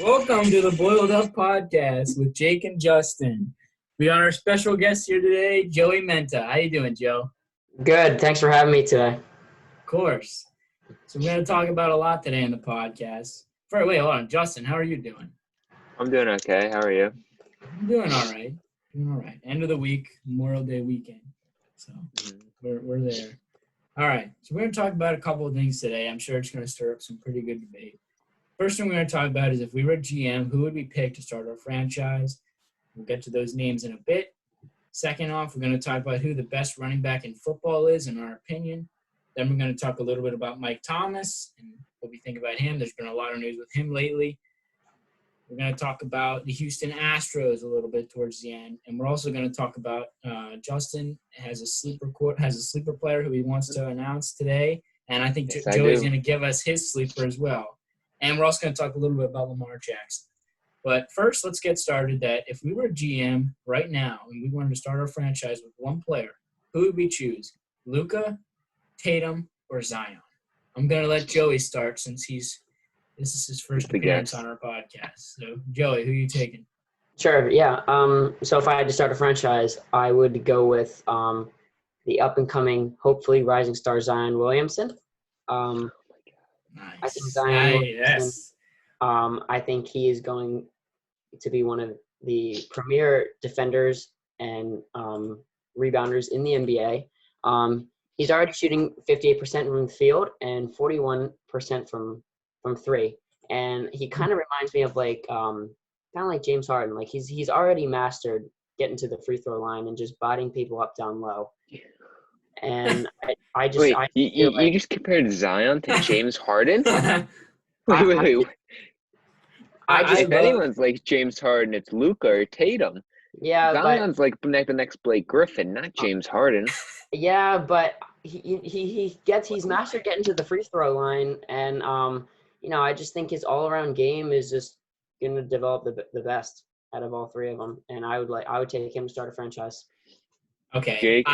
Welcome to the Boiled Up Podcast with Jake and Justin. We got our special guest here today, Joey Menta. How you doing, Joe? Good. Thanks for having me today. Of course. So we're going to talk about a lot today in the podcast. Wait, hold on. Justin, how are you doing? I'm doing okay. How are you? I'm doing all right. End of the week, Memorial Day weekend. So we're there. All right. So we're going to talk about a couple of things today. I'm sure it's going to stir up some pretty good debate. First thing we're going to talk about is if we were GM, who would we pick to start our franchise? We'll get to those names in a bit. Second off, we're going to talk about who the best running back in football is, in our opinion. Then we're going to talk a little bit about Mike Thomas and what we think about him. There's been a lot of news with him lately. We're going to talk about the Houston Astros a little bit towards the end. And we're also going to talk about Justin has a sleeper player who he wants to announce today. And I think Yes, Joey's going to give us his sleeper as well. And we're also going to talk a little bit about Lamar Jackson. But first, let's get started that if we were a GM right now and we wanted to start our franchise with one player, who would we choose? Luka, Tatum, or Zion? I'm going to let Joey start since this is his first appearance on our podcast. So, Joey, who are you taking? Sure. Yeah. So if I had to start a franchise, I would go with the up-and-coming, hopefully rising star Zion Williamson. Nice. I think Zion Williamson, yes. I think he is going to be one of the premier defenders and rebounders in the NBA. He's already shooting 58% from the field and 41% from three. And he kind of reminds me of kind of like James Harden. Like he's already mastered getting to the free throw line and just botting people up down low. And you just compared Zion to James Harden? Wait. If anyone's like James Harden, it's Luka or Tatum. Yeah, Zion's like the next Blake Griffin, not James Harden. Yeah, but he's mastered getting to the free throw line, and I just think his all around game is just going to develop the best out of all three of them, and I would take him to start a franchise. Okay, Jake?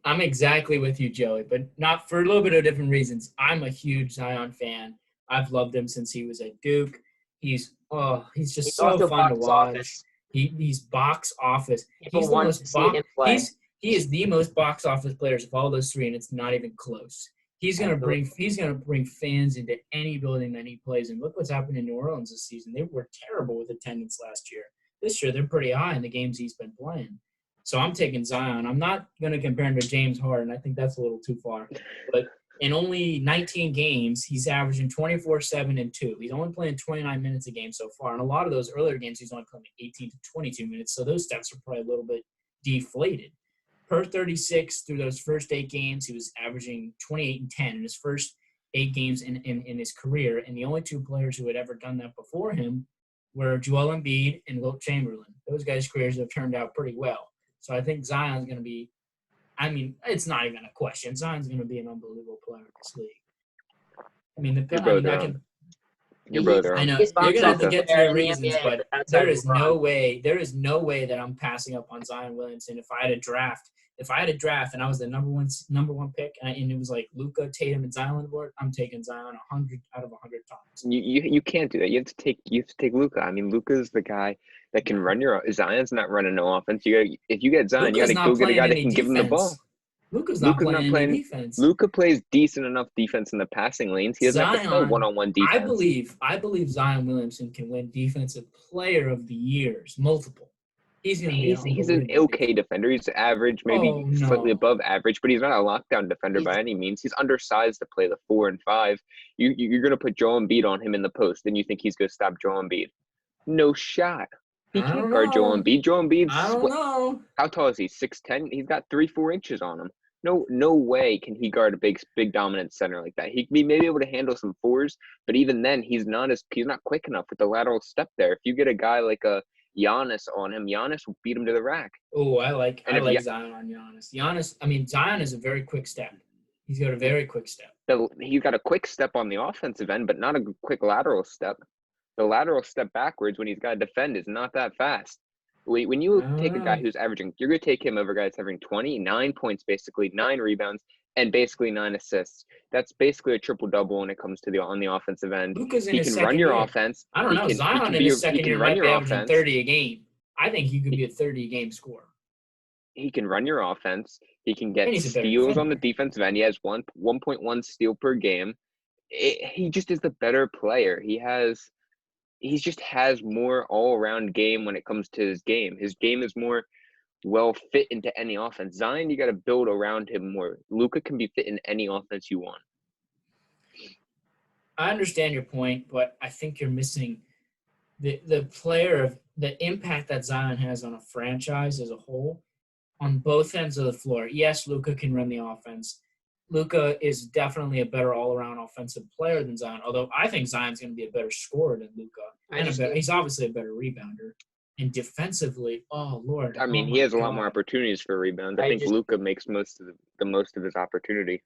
I'm exactly with you, Joey, but not for a little bit of different reasons. I'm a huge Zion fan. I've loved him since he was at Duke. He's just so fun to watch. He's box office. He is the most box office players of all those three, and it's not even close. He's gonna bring fans into any building that he plays in. Look what's happened in New Orleans this season. They were terrible with attendance last year. This year they're pretty high in the games he's been playing. So I'm taking Zion. I'm not gonna compare him to James Harden. I think that's a little too far. But in only 19 games, he's averaging 24, 7, and 2. He's only playing 29 minutes a game so far. And a lot of those earlier games, he's only playing 18 to 22 minutes. So those stats are probably a little bit deflated. Per 36 through those first 8 games, he was averaging 28 and 10 in his first 8 games in his career. And the only 2 players who had ever done that before him were Joel Embiid and Wilt Chamberlain. Those guys' careers have turned out pretty well. So I think Zion's going to be – I mean, it's not even a question. Zion's going to be an unbelievable player in this league. I mean, You're both wrong. I know. You're going to have to get to your reasons, but there is no way that I'm passing up on Zion Williamson. If I had a draft and I was the number one pick and it was like Luka, Tatum, and Zion on the board, I'm taking Zion 100 out of 100 times. You can't do that. You have to take Luka. I mean, Luka's the guy that can run Zion's not running no offense. If you get Zion, Luka's you got to go get a guy that can give him the ball. Luka's not playing any defense. Luka plays decent enough defense in the passing lanes. He doesn't have to play one-on-one defense. I believe Zion Williamson can win Defensive Player of the Years, multiple. He's an okay defender. He's average, maybe slightly above average, but he's not a lockdown defender by any means. He's undersized to play the 4 and 5. You're going to put Joel Embiid on him in the post, then you think he's going to stop Joel Embiid. No shot. He can't guard Joel Embiid. Joel Embiid. I don't know. How tall is he? 6'10"? He's got 3-4 inches on him. No way can he guard a big dominant center like that. He may be able to handle some 4s, but even then he's not quick enough with the lateral step there. If you get a guy like a Giannis on him, Giannis will beat him to the rack. Oh, I like Zion on Giannis. Zion is a very quick step. He's got a very quick step. He's got a quick step on the offensive end, but not a quick lateral step. The lateral step backwards when he's got to defend is not that fast. When you take a guy who's averaging, you're going to take him over a guy that's averaging 29 points, basically 9 rebounds, and basically 9 assists. That's basically a triple-double when it comes to on the offensive end. Luka's in He his can second run your year. offense. I don't know. Zion in his second year might be averaging 30 a game. I think he could be a 30-a-game scorer. He can run your offense. He can get And he's a better steals on the defender. defensive end. He has 1.1 steal per game. He just is the better player. He just has more all-around game when it comes to his game. His game is more well fit into any offense. Zion, you got to build around him more. Luka can be fit in any offense you want. I understand your point, but I think you're missing the player of the impact that Zion has on a franchise as a whole on both ends of the floor. Yes, Luka can run the offense. Luka is definitely a better all-around offensive player than Zion, although I think Zion's going to be a better scorer than Luka. He's obviously a better rebounder. And defensively, oh, Lord. I mean, he has a lot more opportunities for rebound. I think Luka makes the most of his opportunity.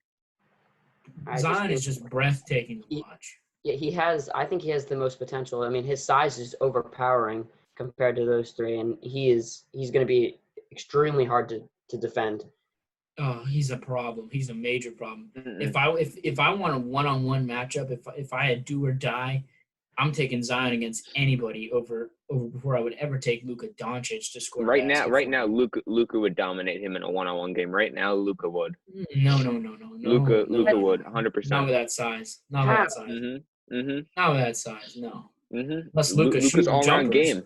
Zion is just breathtaking to watch. Yeah, I think he has the most potential. I mean, his size is overpowering compared to those three, and he's going to be extremely hard to defend. Oh, he's a problem. He's a major problem. Mm-mm. If I want a one-on-one matchup, if I had do or die, I'm taking Zion against anybody over before I would ever take Luka Doncic to score. Right now, Luka would dominate him in a one-on-one game. Right now, Luka would. No. Luka would 100%. Not with that size. Not with that size. Not with that size. No. Unless Luka's all-around game.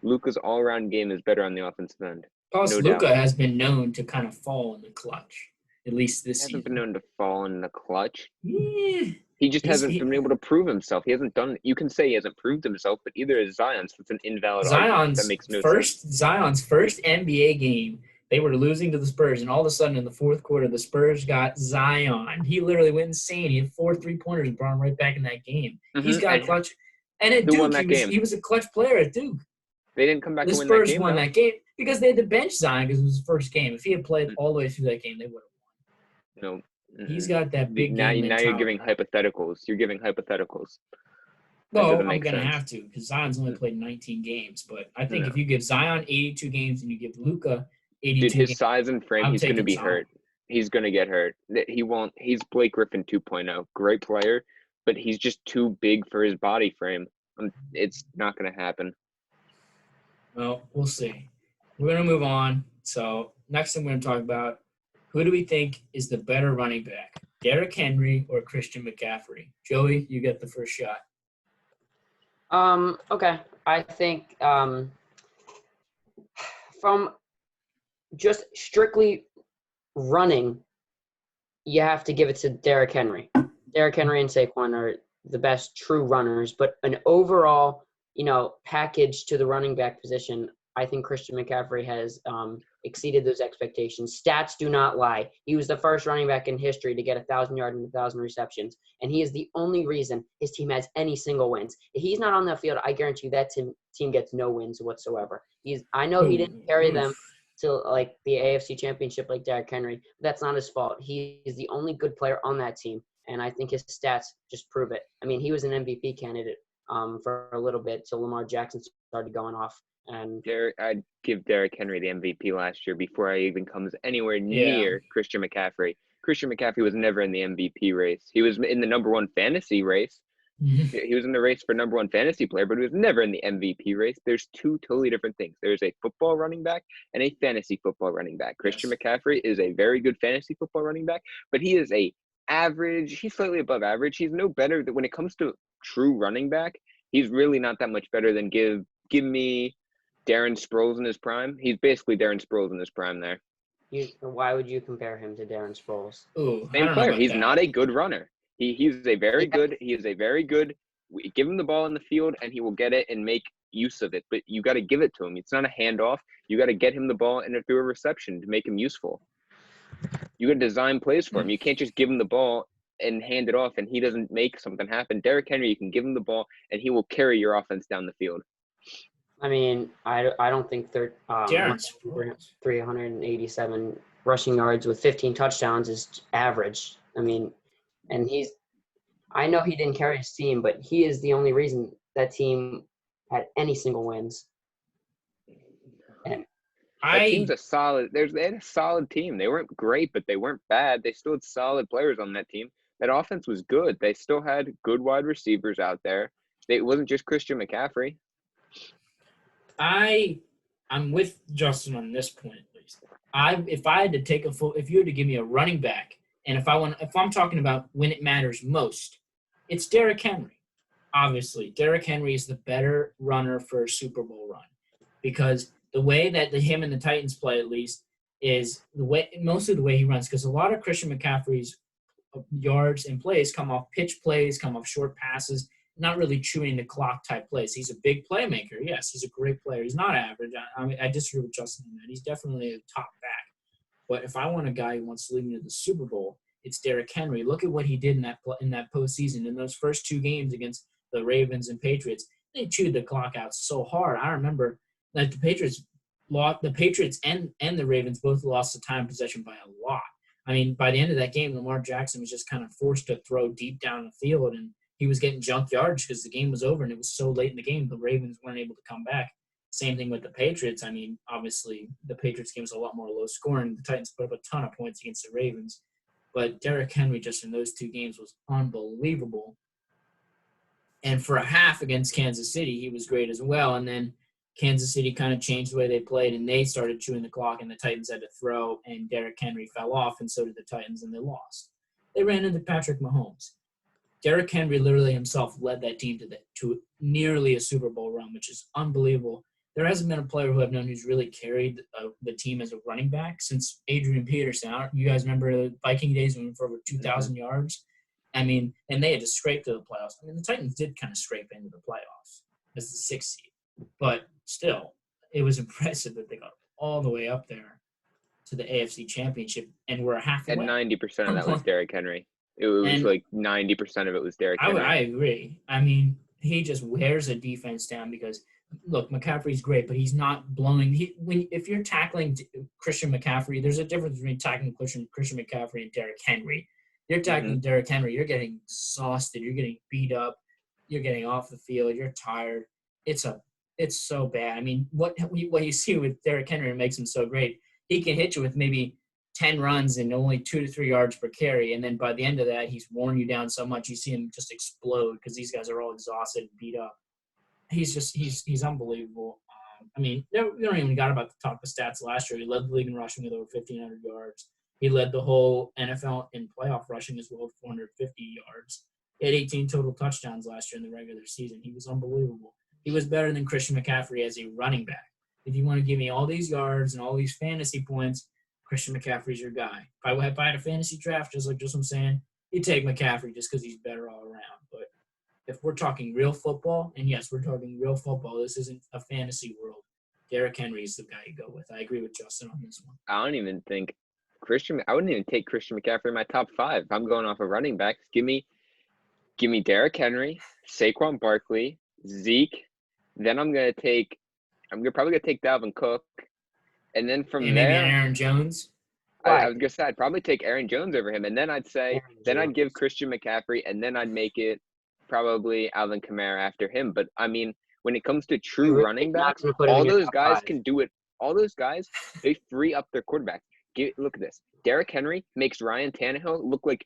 Luka's all-around game is better on the offensive end. Plus, Luka has been known to kind of fall in the clutch, at least this season. He hasn't been known to fall in the clutch. Yeah. He just hasn't been able to prove himself. He hasn't done. You can say he hasn't proved himself, but either is Zion's. So it's an invalid argument. That makes no sense. Zion's first NBA game, they were losing to the Spurs, and all of a sudden in the fourth quarter, the Spurs got Zion. He literally went insane. He had 4 3-pointers and brought him right back in that game. He's got clutch. And at Duke, he was a clutch player at Duke. They didn't come back to win that game. The Spurs won that game because they had to bench Zion because it was his first game. If he had played all the way through that game, they would have won. No. He's got that big now game mentality. You're giving hypotheticals. No, I'm going to have to because Zion's only played 19 games. But I think if you give Zion 82 games and you give Luka 82 games. His size and frame, he's going to be hurt. He's going to get hurt. He won't. He's Blake Griffin 2.0. Great player, but he's just too big for his body frame. It's not going to happen. Well, we'll see. We're going to move on. So next thing we're going to talk about, who do we think is the better running back, Derrick Henry or Christian McCaffrey? Joey, you get the first shot. Okay. I think from just strictly running, you have to give it to Derrick Henry. Derrick Henry and Saquon are the best true runners, but an overall, package to the running back position, I think Christian McCaffrey has exceeded those expectations. Stats do not lie. He was the first running back in history to get 1,000 yards and 1,000 receptions, and he is the only reason his team has any single wins. If he's not on the field, I guarantee you that team gets no wins whatsoever. I know he didn't carry them to the AFC Championship like Derrick Henry. But that's not his fault. He is the only good player on that team, and I think his stats just prove it. I mean, he was an MVP candidate for a little bit till Lamar Jackson started going off. And I'd give Derrick Henry the MVP last year before I even comes anywhere near Christian McCaffrey. Christian McCaffrey was never in the MVP race. He was in the number one fantasy race. He was in the race for number one fantasy player, but he was never in the MVP race. There's two totally different things. There's a football running back and a fantasy football running back. Christian McCaffrey is a very good fantasy football running back, but he is he's slightly above average. He's no better when it comes to true running back. He's really not that much better than give me Darren Sproles in his prime. He's basically Darren Sproles in his prime there. Why would you compare him to Darren Sproles? Same player. He's not a good runner. He's a very good. Give him the ball in the field and he will get it and make use of it. But you got to give it to him. It's not a handoff. You got to get him the ball and through a reception to make him useful. You got to design plays for him. You can't just give him the ball and hand it off and he doesn't make something happen. Derrick Henry, you can give him the ball and he will carry your offense down the field. I mean, I don't think 387 rushing yards with 15 touchdowns is average. I mean, and I know he didn't carry his team, but he is the only reason that team had any single wins. And That team's a solid. They had a solid team. They weren't great, but they weren't bad. They still had solid players on that team. That offense was good. They still had good wide receivers out there. It wasn't just Christian McCaffrey. I'm with Justin on this point at least. If I had to take if you were to give me a running back, and if I'm talking about when it matters most, it's Derrick Henry. Obviously, Derrick Henry is the better runner for a Super Bowl run because the way that him and the Titans play, at least, is mostly the way he runs. Because a lot of Christian McCaffrey's yards and plays come off pitch plays, come off short passes, not really chewing the clock type plays. He's a big playmaker. Yes, he's a great player. He's not average. I disagree with Justin on that. He's definitely a top back. But if I want a guy who wants to lead me to the Super Bowl, it's Derrick Henry. Look at what he did in that postseason. In those first two games against the Ravens and Patriots, they chewed the clock out so hard. I remember that the Patriots and the Ravens both lost the time possession by a lot. I mean, by the end of that game, Lamar Jackson was just kind of forced to throw deep down the field, and he was getting junk yards because the game was over and it was so late in the game, the Ravens weren't able to come back. Same thing with the Patriots. I mean, obviously, the Patriots game was a lot more low scoring. The Titans put up a ton of points against the Ravens. But Derrick Henry just in those two games was unbelievable. And for a half against Kansas City, he was great as well. And then Kansas City kind of changed the way they played, and they started chewing the clock, and the Titans had to throw, and Derrick Henry fell off, and so did the Titans, and they lost. They ran into Patrick Mahomes. Derrick Henry literally himself led that team to nearly a Super Bowl run, which is unbelievable. There hasn't been a player who I've known who's really carried the team as a running back since Adrian Peterson. You guys remember the Viking days when we went for over 2,000 yards? I mean, and they had to scrape to the playoffs. I mean, the Titans did kind of scrape into the playoffs as the 6th seed. But still, it was impressive that they got all the way up there to the AFC Championship and were halfway. And 90% of that was Derrick Henry. It was like 90% of it was Derrick Henry. I agree. I mean, he just wears a defense down because, look, McCaffrey's great, but he's not blowing. If you're tackling Christian McCaffrey, there's a difference between tackling Christian McCaffrey and Derrick Henry. You're tackling Derrick Henry, you're getting exhausted, you're getting beat up, you're getting off the field, you're tired. It's so bad. I mean, what you see with Derrick Henry makes him so great. He can hit you with maybe 10 runs and only 2 to 3 yards per carry, and then by the end of that, he's worn you down so much you see him just explode because these guys are all exhausted and beat up. He's unbelievable. I mean, we don't even got about to talk the stats last year. He led the league in rushing with over 1,500 yards. He led the whole NFL in playoff rushing as well with 450 yards. He had 18 total touchdowns last year in the regular season. He was unbelievable. He was better than Christian McCaffrey as a running back. If you want to give me all these yards and all these fantasy points, Christian McCaffrey's your guy. If I had a fantasy draft, just what I'm saying, you take McCaffrey just because he's better all around. But if we're talking real football, and yes, we're talking real football, this isn't a fantasy world, Derrick Henry is the guy you go with. I agree with Justin on this one. I wouldn't even take Christian McCaffrey in my top 5. If I'm going off of running backs, give me Derrick Henry, Saquon Barkley, Zeke. Then I'm probably gonna take Dalvin Cook, and then from there, maybe Aaron Jones. I was gonna say I'd probably take Aaron Jones over him, and then I'd say I'd give Christian McCaffrey, and then I'd make it probably Alvin Kamara after him. But I mean, when it comes to true running backs, all those guys can do it. All those guys, they free up their quarterbacks. Look at this. Derrick Henry makes Ryan Tannehill look like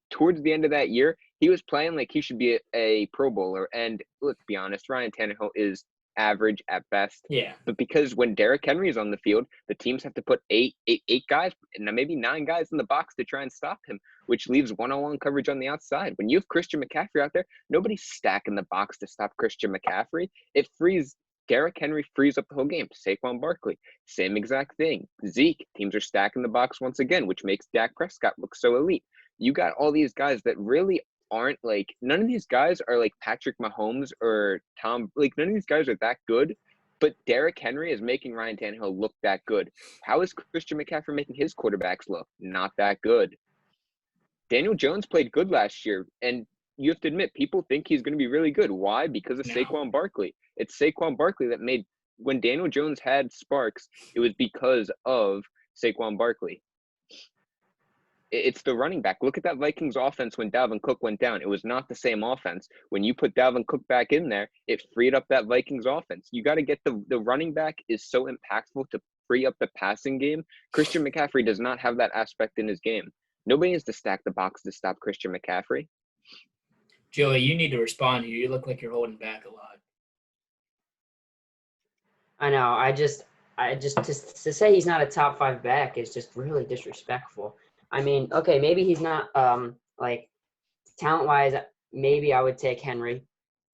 towards the end of that year, he was playing like he should be a Pro Bowler. And let's be honest, Ryan Tannehill is average at best. Yeah. But because when Derrick Henry is on the field, the teams have to put eight guys, and maybe 9 guys in the box to try and stop him, which leaves one-on-one coverage on the outside. When you have Christian McCaffrey out there, nobody's stacking the box to stop Christian McCaffrey. Derrick Henry frees up the whole game. Saquon Barkley, same exact thing. Zeke, teams are stacking the box once again, which makes Dak Prescott look so elite. You got all these guys that really aren't like – none of these guys are like Patrick Mahomes or Tom – like none of these guys are that good, but Derrick Henry is making Ryan Tannehill look that good. How is Christian McCaffrey making his quarterbacks look? Not that good. Daniel Jones played good last year, and you have to admit, people think he's going to be really good. Why? Because of Saquon Barkley. It's Saquon Barkley that made – when Daniel Jones had sparks, it was because of Saquon Barkley. It's the running back. Look at that Vikings offense when Dalvin Cook went down. It was not the same offense. When you put Dalvin Cook back in there, it freed up that Vikings offense. You got to get the running back is so impactful free up the passing game. Christian McCaffrey does not have that aspect in his game. Nobody has to stack the box to stop Christian McCaffrey. Joey, you need to respond here. You look like you're holding back a lot. I know. I just to say he's not a top 5 back is just really disrespectful. I mean, okay, maybe he's not like talent-wise. Maybe I would take Henry,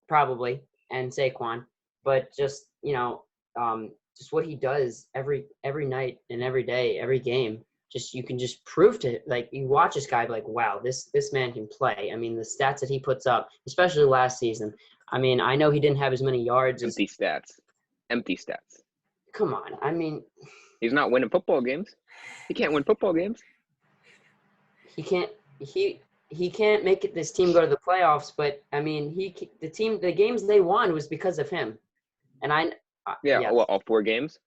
probably, and Saquon, but just just what he does every night and every day, every game. Just you can just prove to like you watch this guy like, wow, this man can play. I mean, the stats that he puts up, especially last season. I mean, I know he didn't have as many yards. Empty stats. Come on, I mean, he's not winning football games. He can't win football games. He can't make this team go to the playoffs. But I mean, the games they won was because of him. And well, all 4 games.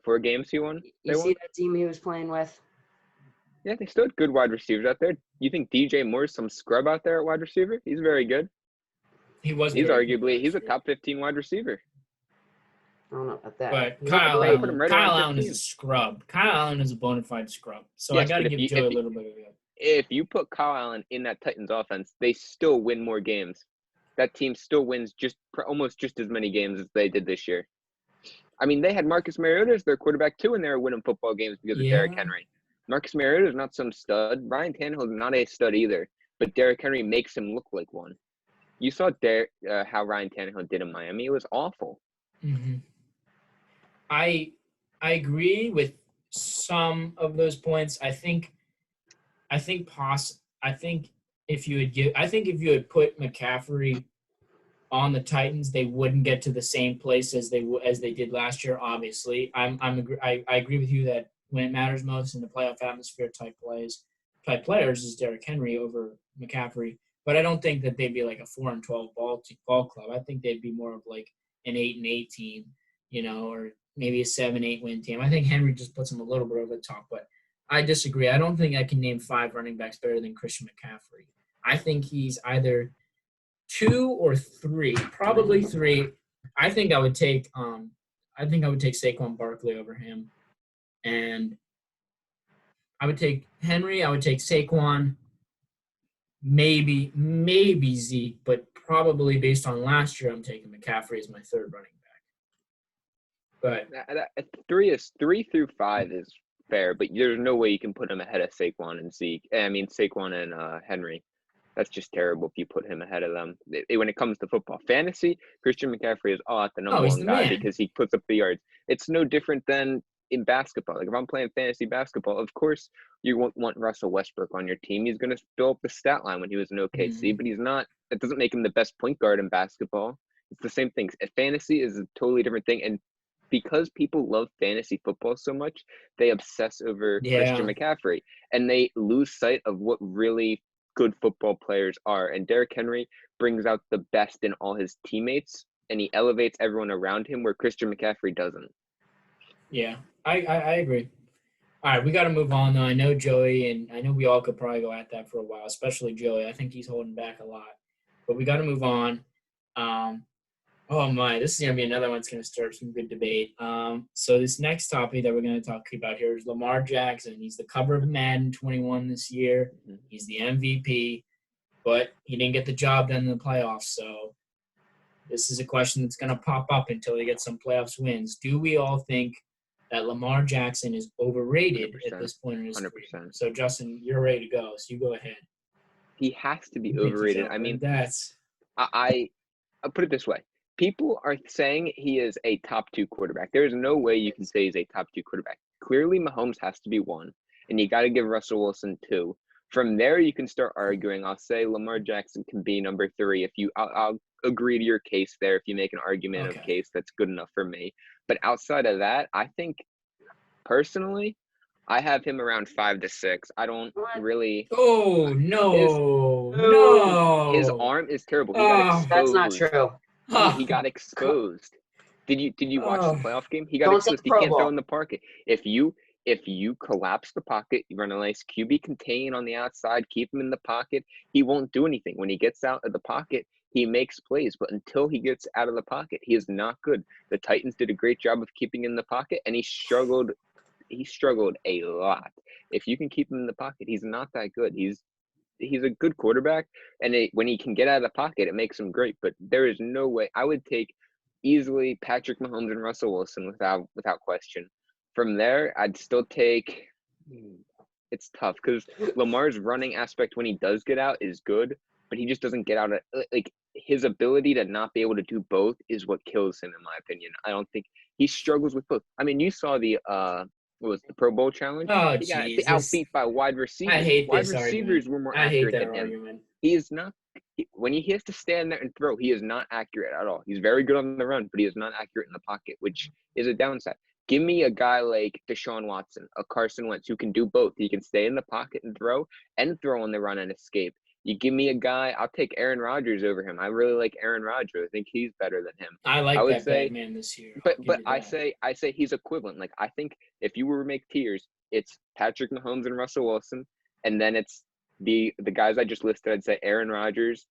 4 games he won. You see that team he was playing with? Yeah, they still had good wide receivers out there. You think DJ Moore's some scrub out there at wide receiver? He's very good. He's a top 15 wide receiver. I don't know about that. But Kyle Allen is a scrub. Kyle Allen is a bona fide scrub. So I got to give Joe a little bit of that. If you put Kyle Allen in that Titans offense, they still win more games. That team still wins almost just as many games as they did this year. I mean, they had Marcus Mariota as their quarterback too, and they were winning football games because of Derrick Henry. Marcus Mariota is not some stud. Ryan Tannehill is not a stud either, but Derrick Henry makes him look like one. You saw how Ryan Tannehill did in Miami. It was awful. Mm-hmm. I agree with some of those points. I think if you had put McCaffrey on the Titans, they wouldn't get to the same place as they did last year. Obviously, I agree with you that when it matters most in the playoff atmosphere, type players is Derrick Henry over McCaffrey. But I don't think that they'd be like a 4-12 ball club. I think they'd be more of like an 8-8 team, or maybe a 7-8 win team. I think Henry just puts them a little bit over the top, but I disagree. I don't think I can name 5 running backs better than Christian McCaffrey. I think he's either 2 or 3, probably 3. I think I would take Saquon Barkley over him, and I would take Henry. I would take Saquon, maybe Zeke, but probably based on last year, I'm taking McCaffrey as my 3rd running back. But 3 through 5 is fair, but there's no way you can put him ahead of Saquon and Henry. That's just terrible if you put him ahead of them. When it comes to football fantasy, Christian McCaffrey is the number one guy because he puts up the yards. It's no different than in basketball. Like if I'm playing fantasy basketball, of course you won't want Russell Westbrook on your team. He's going to fill up the stat line when he was in OKC, but he's not. That doesn't make him the best point guard in basketball. It's the same thing. Fantasy is a totally different thing, and because people love fantasy football so much, they obsess over Christian McCaffrey, and they lose sight of what really good football players are. And Derrick Henry brings out the best in all his teammates, and he elevates everyone around him where Christian McCaffrey doesn't. Yeah, I agree. All right, we got to move on, though. I know Joey, and I know we all could probably go at that for a while, especially Joey. I think he's holding back a lot. But we got to move on. Oh, my, this is going to be another one that's going to stir up some good debate. So this next topic that we're going to talk about here is Lamar Jackson. He's the cover of Madden 21 this year. He's the MVP, but he didn't get the job done in the playoffs. So this is a question that's going to pop up until he gets some playoffs wins. Do we all think that Lamar Jackson is overrated 100%, at this point in his 100%. career? So, Justin, you're ready to go, so you go ahead. He has to be overrated. I mean, I'll put it this way. People are saying he is a top 2 quarterback. There is no way you can say he's a top 2 quarterback. Clearly, Mahomes has to be 1, and you got to give Russell Wilson 2. From there, you can start arguing. I'll say Lamar Jackson can be number 3. I'll agree to your case there if you make an argument of case that's good enough for me. But outside of that, I think personally, I have him around 5 to 6. I don't really. Oh no! His arm is terrible. He got exposed. That's not true. He got exposed. Did you watch the playoff game? He got exposed. He can't throw in the pocket. If you collapse the pocket, you run a nice QB contain on the outside, keep him in the pocket, he won't do anything. When he gets out of the pocket, He makes plays, but until he gets out of the pocket, he is not good. The Titans did a great job of keeping him in the pocket, and he struggled a lot. If you can keep him in the pocket, he's not that good. He's a good quarterback, and when he can get out of the pocket, it makes him great. But there is no way. I would take easily Patrick Mahomes and Russell Wilson without question. From there, I'd still take – it's tough because Lamar's running aspect when he does get out is good, but he just doesn't get out – like his ability to not be able to do both is what kills him, in my opinion. I don't think – he struggles with both. I mean, you saw the what was the Pro Bowl challenge? Oh, he got jeez. outbeat by wide receivers. I hate wide this receivers argument. were more I hate accurate that than him. argument. He is not when he has to stand there and throw, he is not accurate at all. He's very good on the run, but he is not accurate in the pocket, which is a downside. Give me a guy like Deshaun Watson, a Carson Wentz, who can do both. He can stay in the pocket and throw on the run and escape. You give me a guy, I'll take Aaron Rodgers over him. I really like Aaron Rodgers. I think he's better than him. I like would that say, Batman this year. But I say he's equivalent. Like, I think if you were to make tiers, it's Patrick Mahomes and Russell Wilson, and then it's the guys I just listed. I'd say Aaron Rodgers,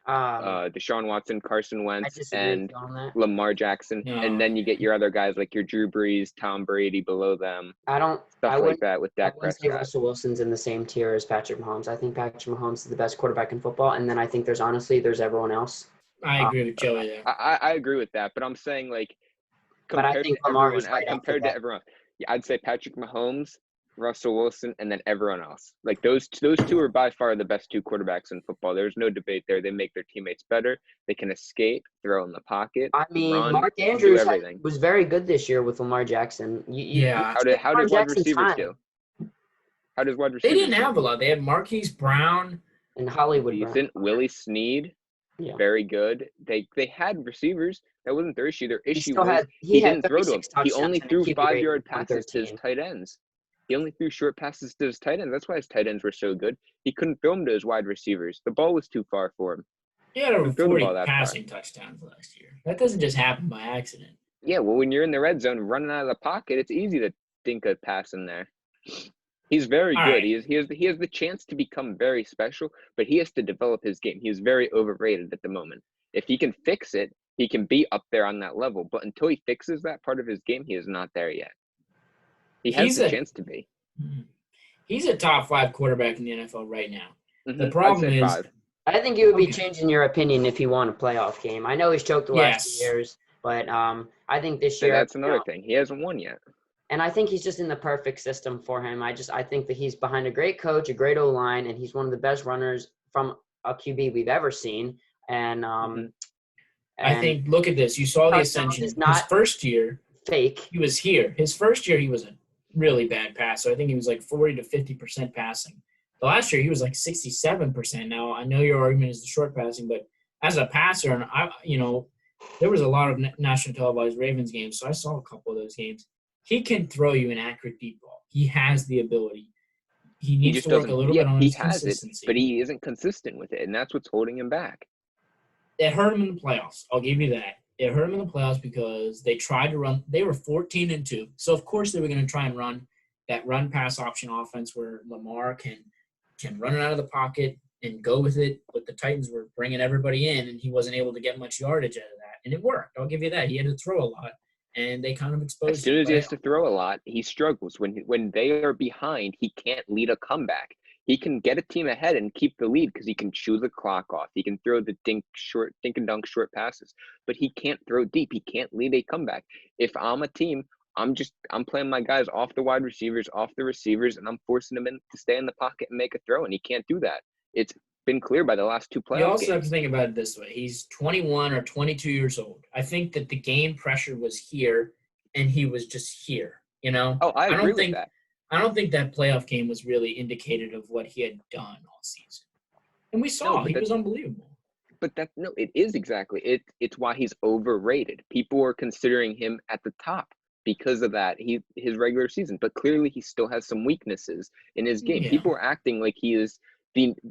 Deshaun Watson, Carson Wentz, and Lamar Jackson. No. And then you get your other guys like your Drew Brees, Tom Brady below them. Stuff like that with Dak Prescott. Russell Wilson's in the same tier as Patrick Mahomes. I think Patrick Mahomes is the best quarterback in football, and then I think there's everyone else. I agree with Joey there. I agree with that, but I'm saying, like, compared to everyone, yeah, I'd say Patrick Mahomes, Russell Wilson, and then everyone else. Like, those two are by far the best two quarterbacks in football. There's no debate there. They make their teammates better. They can escape, throw in the pocket. I mean, run, Mark Andrews was very good this year with Lamar Jackson. Yeah. How did wide receivers do? How does wide receivers? They didn't have a lot. They had Marquise Brown and Hollywood Brown. Willie Snead. Yeah. Very good. They had receivers. That wasn't their issue. Their issue was he didn't throw to them. He only threw 5-yard passes to his tight ends. He only threw short passes to his tight ends. That's why his tight ends were so good. He couldn't throw them to his wide receivers. The ball was too far for him. He had over 40 passing touchdowns last year. That doesn't just happen by accident. Yeah, well, when you're in the red zone running out of the pocket, it's easy to dink a pass in there. He's very good. Right. He has the chance to become very special, but he has to develop his game. He is very overrated at the moment. If he can fix it, he can be up there on that level. But until he fixes that part of his game, he is not there yet. He has the chance to be. He's a top 5 quarterback in the NFL right now. Mm-hmm. The problem is, 5. I think you would be changing your opinion if he won a playoff game. I know he's choked the last 2 years, but I think this year. That's another thing. He hasn't won yet. And I think he's just in the perfect system for him. I think that he's behind a great coach, a great O-line, and he's one of the best runners from a QB we've ever seen. And I think, look at this. You saw the ascension. His first year, fake. He was here. His first year, he was a really bad passer. I think he was like 40 to 50% passing. The last year, he was like 67%. Now, I know your argument is the short passing, but as a passer, and there was a lot of national televised Ravens games, so I saw a couple of those games. He can throw you an accurate deep ball. He has the ability. He needs to work a little bit on his consistency. But he isn't consistent with it, and that's what's holding him back. It hurt him in the playoffs. I'll give you that. It hurt him in the playoffs because they tried to run. They were 14-2, so of course they were going to try and run that run-pass option offense where Lamar can run it out of the pocket and go with it. But the Titans were bringing everybody in, and he wasn't able to get much yardage out of that. And it worked. I'll give you that. He had to throw a lot. And they kind of exposed him. As soon as he has to throw a lot, he struggles. When they are behind, he can't lead a comeback. He can get a team ahead and keep the lead because he can chew the clock off. He can throw the dink and dunk short passes, but he can't throw deep. He can't lead a comeback. If I'm a team, I'm playing my guys off the wide receivers, off the receivers, and I'm forcing them in to stay in the pocket and make a throw, and he can't do that. It's been clear by the last 2 playoff games. You also have to think about it this way. He's 21 or 22 years old. I think that the game pressure was here, and he was just here, Oh, I agree with that. I don't think that playoff game was really indicative of what he had done all season. And we saw he was unbelievable. But it is exactly. It's why he's overrated. People are considering him at the top because of that, his regular season. But clearly he still has some weaknesses in his game. Yeah. People are acting like he is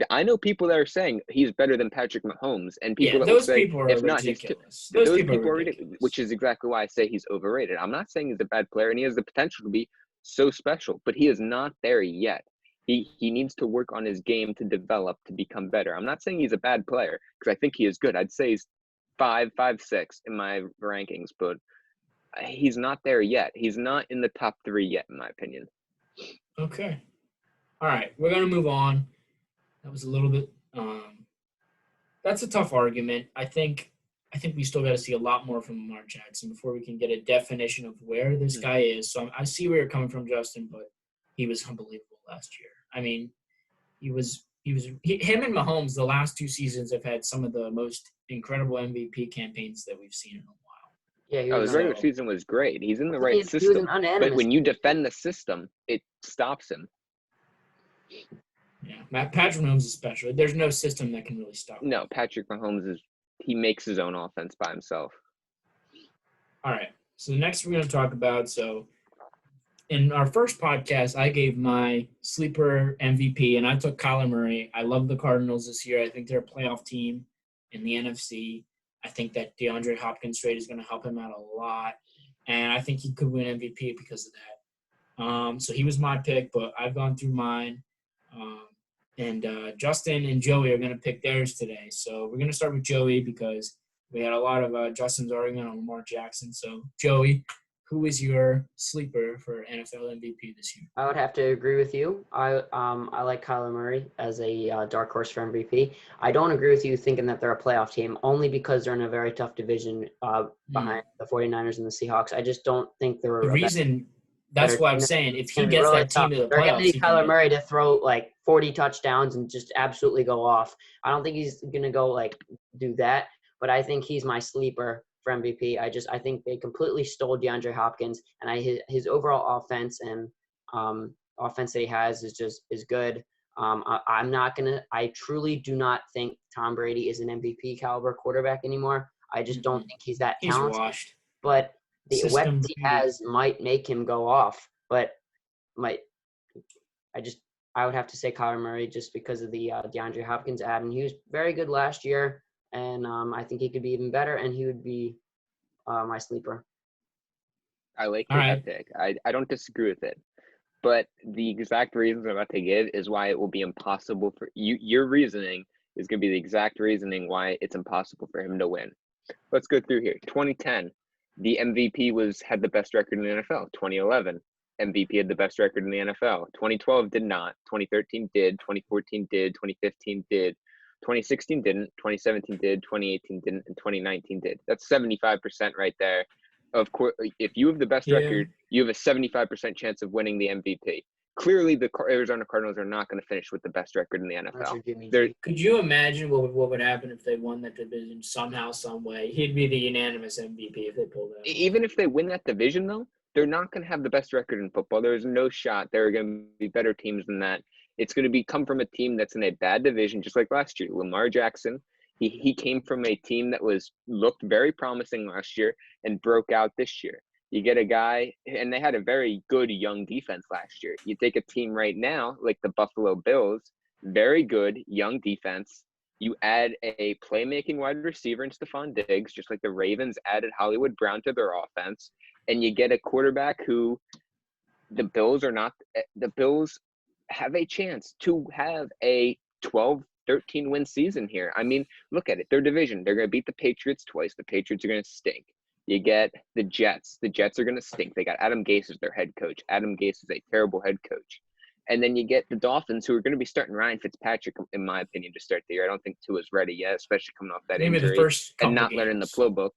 I know people that are saying he's better than Patrick Mahomes, and people that will say, if not, those people are ridiculous. Which is exactly why I say he's overrated. I'm not saying he's a bad player, and he has the potential to be so special, but he is not there yet. He needs to work on his game to develop, to become better. I'm not saying he's a bad player, because I think he is good. I'd say he's 5, 6 in my rankings, but he's not there yet. He's not in the top 3 yet, in my opinion. Okay. All right, we're going to move on. That was a little bit that's a tough argument. I think we still got to see a lot more from Lamar Jackson before we can get a definition of where this guy is. So I see where you're coming from, Justin, but he was unbelievable last year. I mean, him and Mahomes the last 2 seasons have had some of the most incredible MVP campaigns that we've seen in a while. Yeah, his regular season was great. He's in the right system. But when you defend the system, it stops him. Yeah, Patrick Mahomes is special. There's no system that can really stop him. No, Patrick Mahomes he makes his own offense by himself. All right. So the next we're going to talk about, in our first podcast, I gave my sleeper MVP, and I took Kyler Murray. I love the Cardinals this year. I think they're a playoff team in the NFC. I think that DeAndre Hopkins trade is going to help him out a lot, and I think he could win MVP because of that. So he was my pick, but I've gone through mine. And Justin and Joey are going to pick theirs today. So we're going to start with Joey because we had a lot of Justin's argument on Lamar Jackson. So, Joey, who is your sleeper for NFL MVP this year? I would have to agree with you. I like Kyler Murray as a dark horse for MVP. I don't agree with you thinking that they're a playoff team only because they're in a very tough division behind the 49ers and the Seahawks. I just don't think they're the reason. That's what I'm saying. If he gets really that team to the playoffs, they're going to need Kyler Murray to throw like 40 touchdowns and just absolutely go off. I don't think he's going to go do that, but I think he's my sleeper for MVP. I think they completely stole DeAndre Hopkins, and his overall offense and offense that he has is good. I truly do not think Tom Brady is an MVP caliber quarterback anymore. I just don't think he's that talented. He's washed. But the weapons he has might make him go off, but I would have to say Kyler Murray just because of the DeAndre Hopkins ad, and he was very good last year, and I think he could be even better, and he would be my sleeper. I like that pick. I don't disagree with it, but the exact reasons I'm about to give is why it will be impossible for you. Your reasoning is going to be the exact reasoning why it's impossible for him to win. Let's go through here. 2010. The MVP had the best record in the NFL. 2011, MVP had the best record in the NFL. 2012 did not. 2013 did. 2014 did. 2015 did. 2016 didn't. 2017 did. 2018 didn't. And 2019 did. That's 75% right there. Of course, if you have the best record, you have a 75% chance of winning the MVP. Clearly, the Arizona Cardinals are not going to finish with the best record in the NFL. Could you imagine what would happen if they won that division somehow, some way? He'd be the unanimous MVP if they pulled it. Even if they win that division, though, they're not going to have the best record in football. There's no shot. There are going to be better teams than that. It's going to come from a team that's in a bad division, just like last year. Lamar Jackson, he came from a team that looked very promising last year and broke out this year. You get a guy, and they had a very good young defense last year. You take a team right now, like the Buffalo Bills, very good young defense. You add a playmaking wide receiver in Stephon Diggs, just like the Ravens added Hollywood Brown to their offense, and you get a quarterback who the Bills have a chance to have a 12-13 win season here. I mean, look at it. Their division, they're going to beat the Patriots twice. The Patriots are going to stink. You get the Jets. The Jets are going to stink. They got Adam Gase as their head coach. Adam Gase is a terrible head coach. And then you get the Dolphins, who are going to be starting Ryan Fitzpatrick, in my opinion, to start the year. I don't think Tua's ready yet, especially coming off that injury and not learning the playbook.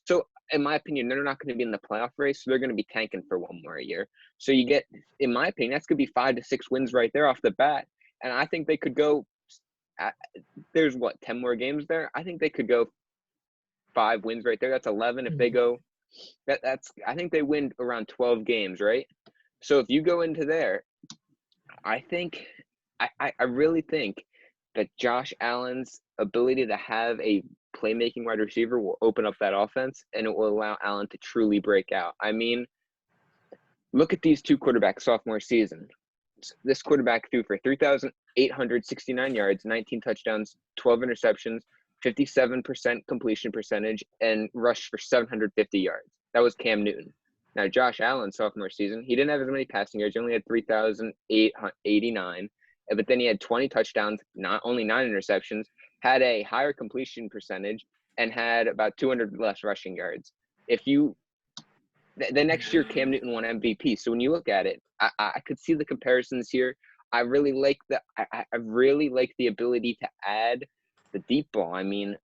So, in my opinion, they're not going to be in the playoff race, so they're going to be tanking for one more year. So you get, in my opinion, that's going to be 5 to 6 wins right there off the bat. And I think they could go there's 10 more games there? I think they could go 5 wins right there. That's 11. If they go, I think they win around 12 games, right? So if you go into there, I really think that Josh Allen's ability to have a playmaking wide receiver will open up that offense, and it will allow Allen to truly break out. I mean, look at these two quarterbacks sophomore season. This quarterback threw for 3,869 yards, 19 touchdowns, 12 interceptions, 57% completion percentage, and rushed for 750 yards. That was Cam Newton. Now, Josh Allen, sophomore season, he didn't have as many passing yards. He only had 3,889. But then he had 20 touchdowns, not only 9 interceptions, had a higher completion percentage, and had about 200 less rushing yards. The next year, Cam Newton won MVP. So when you look at it, I could see the comparisons here. I really like I really like the ability to add the deep ball. I mean,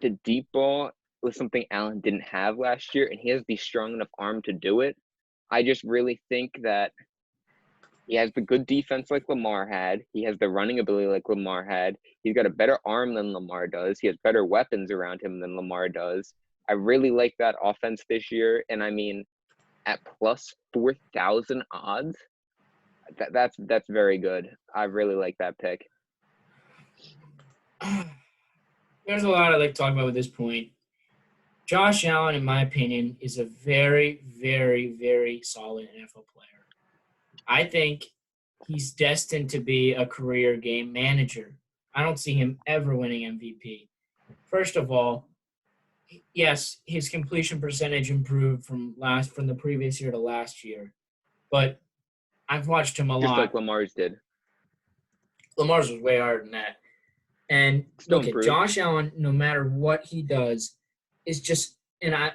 the deep ball was something Allen didn't have last year, and he has the strong enough arm to do it. I just really think that he has the good defense like Lamar had. He has the running ability like Lamar had. He's got a better arm than Lamar does. He has better weapons around him than Lamar does. I really like that offense this year, and I mean, at plus 4,000 odds, that's very good. I really like that pick. There's a lot I like to talk about with this point. Josh Allen, in my opinion, is a very, very, very solid NFL player. I think he's destined to be a career game manager. I don't see him ever winning MVP. First of all, yes, his completion percentage improved from the previous year to last year, but I've watched him a lot. Just like Lamar's did. Lamar's was way harder than that. And Still look improved. at Josh Allen, no matter what he does, is just – and I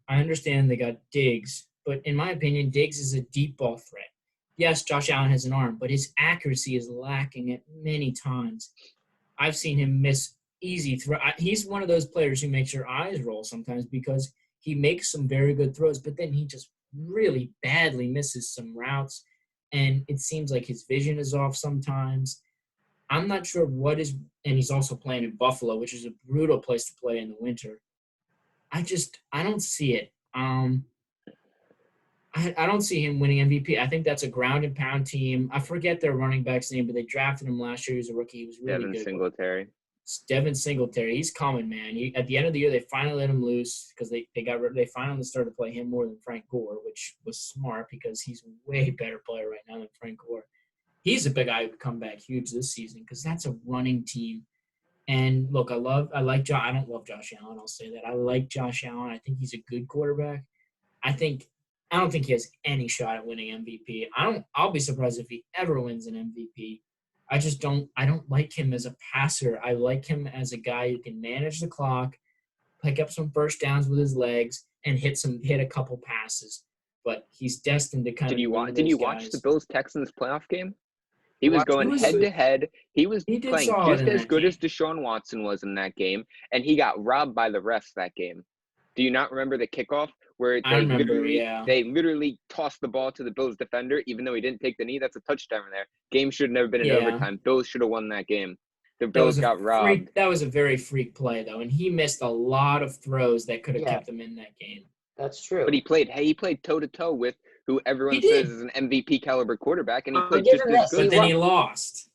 understand they got Diggs, but in my opinion, Diggs is a deep ball threat. Yes, Josh Allen has an arm, but his accuracy is lacking at many times. I've seen him miss easy throw. He's one of those players who makes your eyes roll sometimes because he makes some very good throws, but then he just really badly misses some routes, and it seems like his vision is off sometimes. I'm not sure what is – and he's also playing in Buffalo, which is a brutal place to play in the winter. I don't see it. I don't see him winning MVP. I think that's a ground and pound team. I forget their running back's name, but they drafted him last year. He was a rookie. He was really good. Devin Singletary. He's coming, man. At the end of the year, they finally let him loose because they finally started to play him more than Frank Gore, which was smart because he's a way better player right now than Frank Gore. He's a big guy who could come back huge this season because that's a running team. And look, I don't love Josh Allen. I'll say that. I like Josh Allen. I think he's a good quarterback. I don't think he has any shot at winning MVP. I'll be surprised if he ever wins an MVP. I don't like him as a passer. I like him as a guy who can manage the clock, pick up some first downs with his legs, and hit a couple passes. But he's destined to kind of. Did you watch the Bills-Texans playoff game? He was going head-to-head. He was playing just as good as Deshaun Watson was in that game, and he got robbed by the refs that game. Do you not remember the kickoff where they literally tossed the ball to the Bills defender, even though he didn't take the knee? That's a touchdown there. Game should have never been in overtime. Bills should have won that game. The Bills got robbed. That was a very freak play, though, and he missed a lot of throws that could have kept him in that game. That's true. But he played toe-to-toe with who everyone says is an MVP caliber quarterback, and he played just as good. But then he lost.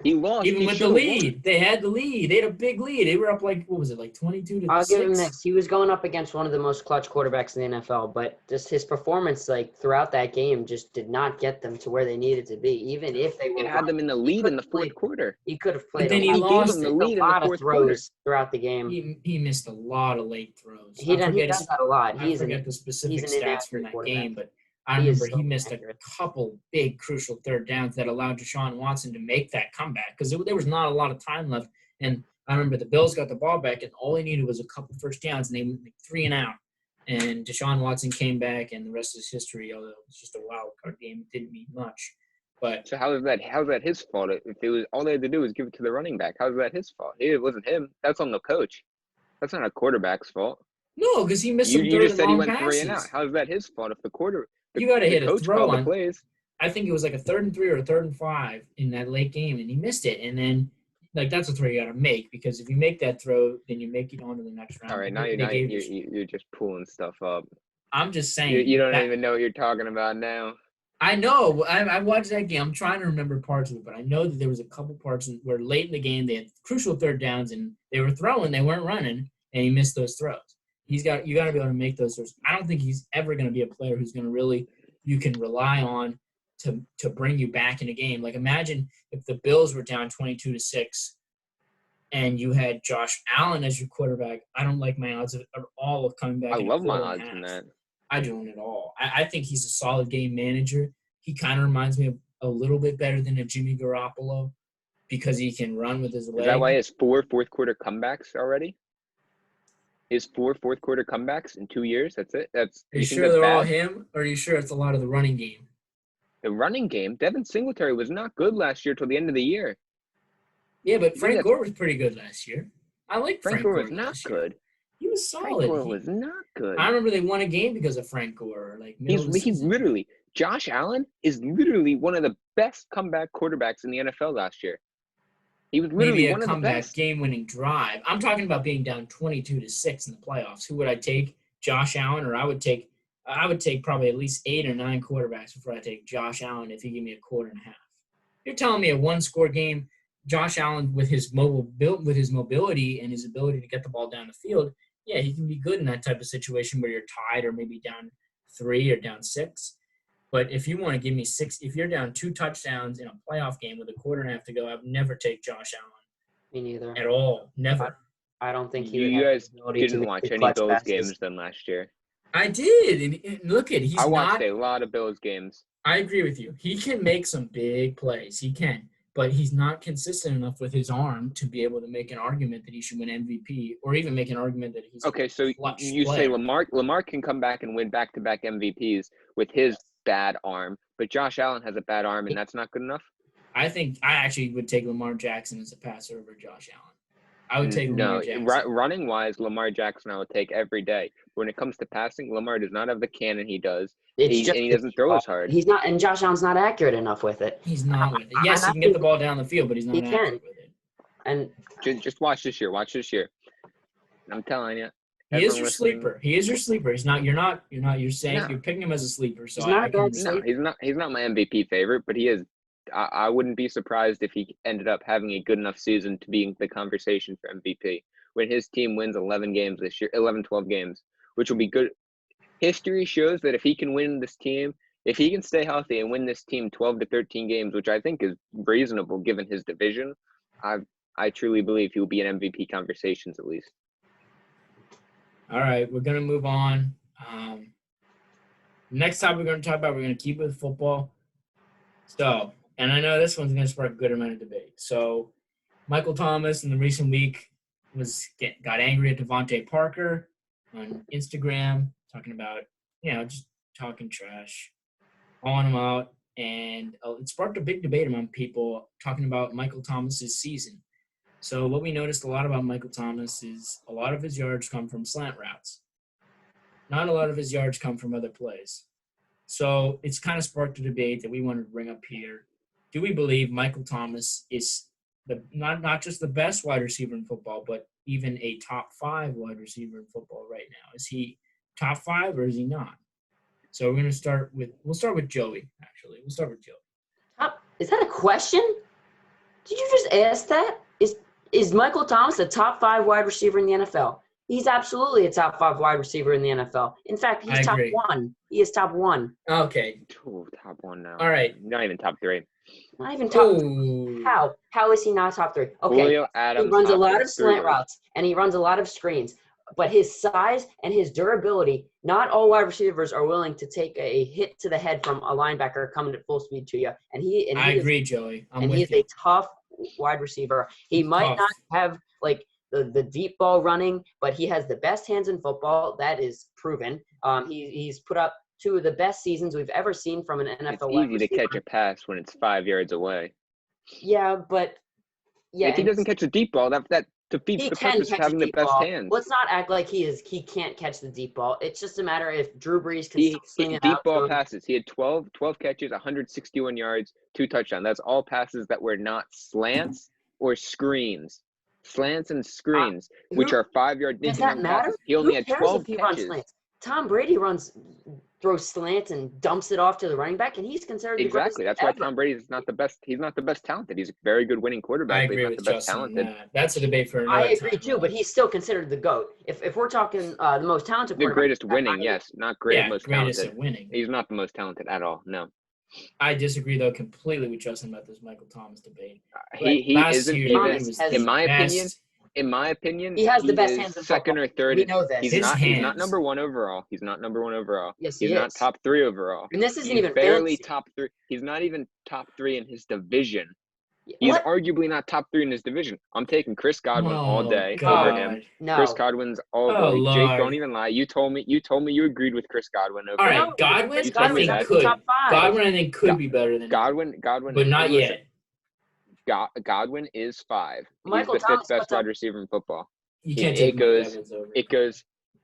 He lost. Even with the lead. They had the lead. They had a big lead. They were up like 22-6? I'll give him this. He was going up against one of the most clutch quarterbacks in the NFL, but just his performance throughout that game just did not get them to where they needed to be, even if they had them in the lead in the fourth quarter. He could have played. But then he lost the lead in the fourth quarter throughout the game. He missed a lot of late throws. He does that a lot. I forget the specific stats from that game, but I remember he missed a couple big crucial third downs that allowed Deshaun Watson to make that comeback because there was not a lot of time left. And I remember the Bills got the ball back, and all they needed was a couple first downs, and they went 3 and out. And Deshaun Watson came back, and the rest is history, although it was just a wild card game. It didn't mean much. But so how's that his fault? If it was all they had to do was give it to the running back, how's that his fault? It wasn't him. That's on the coach. That's not a quarterback's fault. No, because he missed some You just said he went passes. 3 and out. How's that his fault if you got to hit a throw on. Plays. I think it was like a 3rd and 3 or a 3rd and 5 in that late game, and he missed it. And then, that's a throw you got to make because if you make that throw, then you make it on to the next round. All right, now you're just pulling stuff up. I'm just saying. You don't even know what you're talking about now. I know. I watched that game. I'm trying to remember parts of it, but I know that there was a couple parts where late in the game they had crucial third downs, and they were throwing, they weren't running, and he missed those throws. You got to be able to make those throws. I don't think he's ever going to be a player who's going to really you can rely on to bring you back in a game. Like imagine if the Bills were down 22-6 and you had Josh Allen as your quarterback. I don't like my odds at all of coming back. I love my odds in that. I don't at all. I think he's a solid game manager. He kind of reminds me of a little bit better than a Jimmy Garoppolo because he can run with his leg. Is that why he has 4 fourth-quarter comebacks already? His 4 fourth-quarter comebacks in 2 years? That's it? Are you sure they're all him, or are you sure it's a lot of the running game? The running game? Devin Singletary was not good last year till the end of the year. Yeah, but Frank Gore was pretty good last year. I like Frank Gore was not good. He was solid. Frank Gore was not good. I remember they won a game because of Frank Gore. He's literally – Josh Allen is literally one of the best comeback quarterbacks in the NFL last year. He was literally one of the best. Maybe a comeback game-winning drive. I'm talking about being down 22-6 in the playoffs. Who would I take? Josh Allen, or I would take probably at least 8 or 9 quarterbacks before I take Josh Allen if he gave me a quarter and a half. You're telling me a one-score game, Josh Allen with his mobility and his ability to get the ball down the field, yeah, he can be good in that type of situation where you're tied or maybe down 3 or down 6. But if you want to give me 6, if you're down 2 touchdowns in a playoff game with a quarter and a half to go, I would never take Josh Allen. Me neither. At all. Never. I don't think you guys didn't watch any Bills games then last year. I did. And look at I watched a lot of Bills games. I agree with you. He can make some big plays. He can. But he's not consistent enough with his arm to be able to make an argument that he should win MVP or even make an argument that he's okay. So you say Lamar can come back and win back-to-back MVPs with his bad arm, but Josh Allen has a bad arm, and that's not good enough? I think I actually would take Lamar Jackson as a passer over Josh Allen. I would take Lamar Jackson. Running-wise, Lamar Jackson I would take every day. When it comes to passing, Lamar does not have the cannon he does. And he doesn't throw as hard. He's not, and Josh Allen's not accurate enough with it. He's not with it. Yes, he can get the ball down the field, but he's not accurate with it. And just watch this year. Watch this year. I'm telling you. He is your sleeper. He is your sleeper. He's not. You're saying you're picking him as a sleeper. So he's not my MVP favorite, but he is. I wouldn't be surprised if he ended up having a good enough season to be in the conversation for MVP when his team wins 11 games this year, 12 games, which will be good. History shows that if he can win this team, if he can stay healthy and win this team 12 to 13 games, which I think is reasonable given his division, I truly believe he will be in MVP conversations at least. All right, we're going to move on. Next time we're going to talk about, we're going to keep with football. So, and I know this one's going to spark a good amount of debate. So, Michael Thomas in the recent week got angry at Devontae Parker on Instagram, talking about, just talking trash, calling him out. And it sparked a big debate among people talking about Michael Thomas's season. So what we noticed a lot about Michael Thomas is a lot of his yards come from slant routes. Not a lot of his yards come from other plays. So it's kind of sparked a debate that we wanted to bring up here. Do we believe Michael Thomas is not just the best wide receiver in football, but even a top 5 wide receiver in football right now? Is he top 5 or is he not? So we'll start with Joey, actually. We'll start with Joey. Is that a question? Did you just ask that? Is Michael Thomas a top 5 wide receiver in the NFL? He's absolutely a top 5 wide receiver in the NFL. In fact, he's top 1. He is top 1. Okay. Ooh, top 1 now. All right. Not even top 3. Not even top 3. How is he not top 3? Okay. Julio Adams, he runs a lot of slant routes, and he runs a lot of screens. But his size and his durability, not all wide receivers are willing to take a hit to the head from a linebacker coming at full speed to you. I agree, Joey. He's a tough wide receiver. He might not have the deep ball running, but he has the best hands in football. That is proven. He's put up 2 of the best seasons we've ever seen from an NFL wide receiver. It's easy to catch a pass when it's 5 yards away. Yeah, but if he doesn't catch a deep ball, that defeats the purpose of having the best hands. Let's not act like he can't catch the deep ball. It's just a matter if Drew Brees can still sling it deep out. Ball passes. He had 12 catches, 161 yards, 2 touchdowns. That's all passes that were not slants or screens. Slants and screens, which are 5-yard does that matter? Passes. He only had 12 catches. Tom Brady throws slants and dumps it off to the running back, and he's considered the greatest That's why Tom Brady is not the best. He's not the best talented. He's a very good winning quarterback. I agree with Justin. That's a debate for another time. I agree too, but he's still considered the GOAT. If we're talking the most talented quarterback. The greatest winning, yes. Not great, most greatest talented. At winning. He's not the most talented at all, no. I disagree, though, completely with Justin about this Michael Thomas debate. He isn't even, in my opinion, in my opinion, He has the best is hands in second football. or third. We know this. He's not number one overall. He's not number one overall. Yes, he's he not is. top 3 overall. And this isn't He's even barely fantasy. top 3. He's not even top 3 in his division. He's What? arguably not top 3 in his division. I'm taking Chris Godwin all day God. over him. No. Chris Godwin's all day. Oh, Jake, Lord. don't even lie. You told me you agreed with Chris Godwin over All him. right, Godwin, Chris I Godwin's think actually could. top 5. Godwin, I think could be better than Godwin, but not listen, yet. Godwin is 5. Michael He's the Thomas 5th best puts up- wide receiver in football. You can't It take Mike goes- Evans over.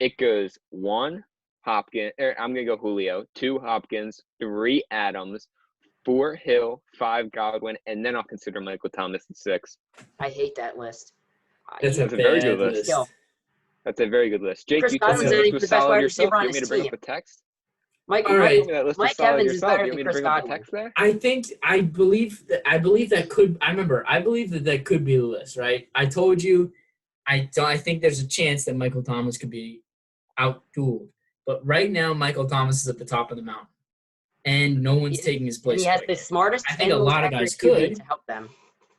It goes 1 Hopkins. I'm gonna go Julio. 2 Hopkins. 3 Adams. 4 Hill. 5 Godwin, and then I'll consider Michael Thomas at 6. I hate that list. That's a very good bad list. list. That's a very good list. Jake, Chris you told me Godwin's that not list even was the best solid wide yourself. receiver on You want me his to bring up team. the text? Mike, All right. You told me that list was Mike solid Evans is yourself. better You than want me to Chris bring up the Godwin. text there? I believe that could. I remember. I believe that could be the list, right? I told you. I think there's a chance that Michael Thomas could be out-dueled, but right now Michael Thomas is at the top of the mountain, and no one's taking his place. And he has right the now. smartest I think a and most lot of guys accurate QB could. to help them.